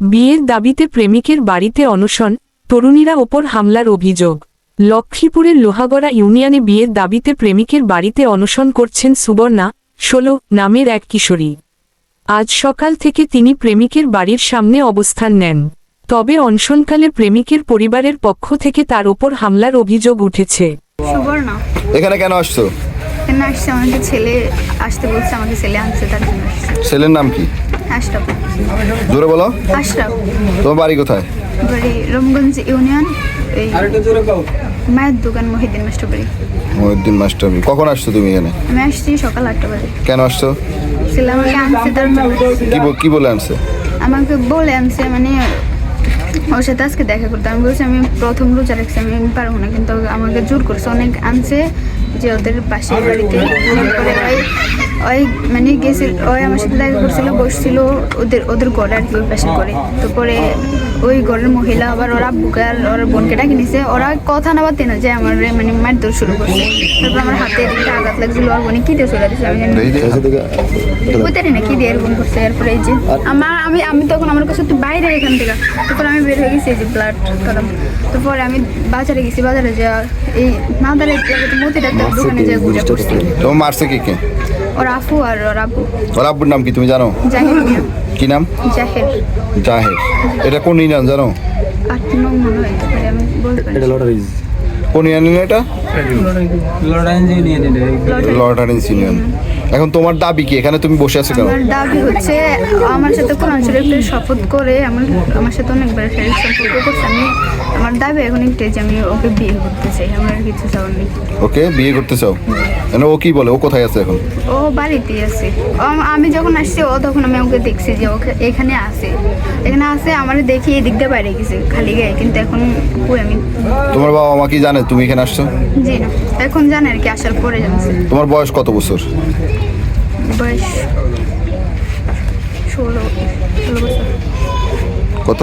বিয়ের দাবিতে প্রেমিকের বাড়িতে অনশন, তরুণীরা ওপর হামলার অভিযোগ। লক্ষ্মীপুরের লোহাগড়া ইউনিয়নে বিয়ের দাবিতে প্রেমিকের বাড়িতে অনশন করছেন সুবর্ণা 16 নামের এক কিশোরী। আজ সকাল থেকে তিনি প্রেমিকের বাড়ির সামনে অবস্থান নেন। তবে অনশনকালে প্রেমিকের পরিবারের পক্ষ থেকে তার ওপর হামলার অভিযোগ উঠেছে। সুবর্ণা, এখানে কেন আসছো? এখানে আসছে আমাকে ছেলে আসতে বলছে, আমাকে ছেলে আনছে, তার জন্য আসছে। ছেলের নাম কি? আশরাফ। জোরে বলো। আশরাফ। তোমার বাড়ি কোথায়? বাড়ি রমগঞ্জ ইউনিয়ন, এই মায়ের দোকান মহিউদ্দিন মাস্টার বাড়ি। মহিউদ্দিন মাস্টার। কখন আসছো তুমি এখানে? আমি আসছি সকাল 8টা বাজে। কেন আসছো? ছেলে আমাকে আনছে, তার জন্য। কি বলে আনছে? আমাকে বলে আনছে, মানে ওর সাথে আজকে দেখা করতে। আমি বলছি আমি প্রথম রোজা রাখছি, আমি পারবো না, কিন্তু আমাকে জোর করছে অনেক। আনছে যে ওদের পাশের বাড়িতে করে ওই মানে গেছিল, ওই আমার সাথে দেখা করছিল, বসছিল ওদের ঘরে আর কি, ওই পাশে করে। তো পরে ওই ঘরের মহিলা আবার ওরা আব্বুকে আর ওর বোনকে ডাকি নিছে। ওরা কথা না বাড়তে না যে আমার মানে মারধর শুরু করছে। তারপর আমার হাতে একটা আঘাত লাগছিল, ওর বোনে কি দিয়ে চলে দিচ্ছে আমি জানি না কি দিয়ে এরকম করছে। এরপরে এই যে আমি তখন আমার কাছে একটু বাইরে এখান থেকে, তারপর আমি বের হয়ে গেছি, এই যে ব্লাড করাম। তারপরে আমি বাজারে গেছি, বাজারে যা এই মাদারে মতি ডাক্তার দোকানে যা ঘুরে পড়ছি। তোমার মারছে কে? ওর আফু আর ওর আব্বু। ওর আব্বুর নাম কি তুমি জানো? জাহির মিয়া। কি নাম? জাহের। জাহের। এটা কোন ইউনিয়ন জানো? 8 নং মনে হয়, তারপরে আমি বলতে পারি। কোন ইউনিয়ন এটা? লর্ডারেন্স ইউনিয়ন। এখন তোমার দাবি কি? এখানে তুমি বসে আছো কেন? আমার দাবি হচ্ছে আমার সাথে কোরআন শরীফের শপথ করে আমার সাথে অনেকবার শারীরিক সম্পর্ক করছে। আমার দাবি এখন একটাই যে আমি ওকে বিয়ে করতে চাই, আমার আর কিছু চাওয়ার নেই। ওকে বিয়ে করতে চাও? মানে ও কি বলে? ও কোথায় আছে এখন? ও বাড়িতেই আছে। আমি যখন আসছি তখন আমি ওকে দেখছি যে ওকে এখানে আছে, আমার দেখি এই দিক দিয়ে বাইরে গেছে খালি গায়ে, কিন্তু এখন কই আমি। তোমার বাবা মা কি জানে তুমি এখানে আসছো? জি না, এখন জানে আর কি, আসার পরে জানছে। তোমার বয়স কত বছর? বয়স 16 বছর। কত?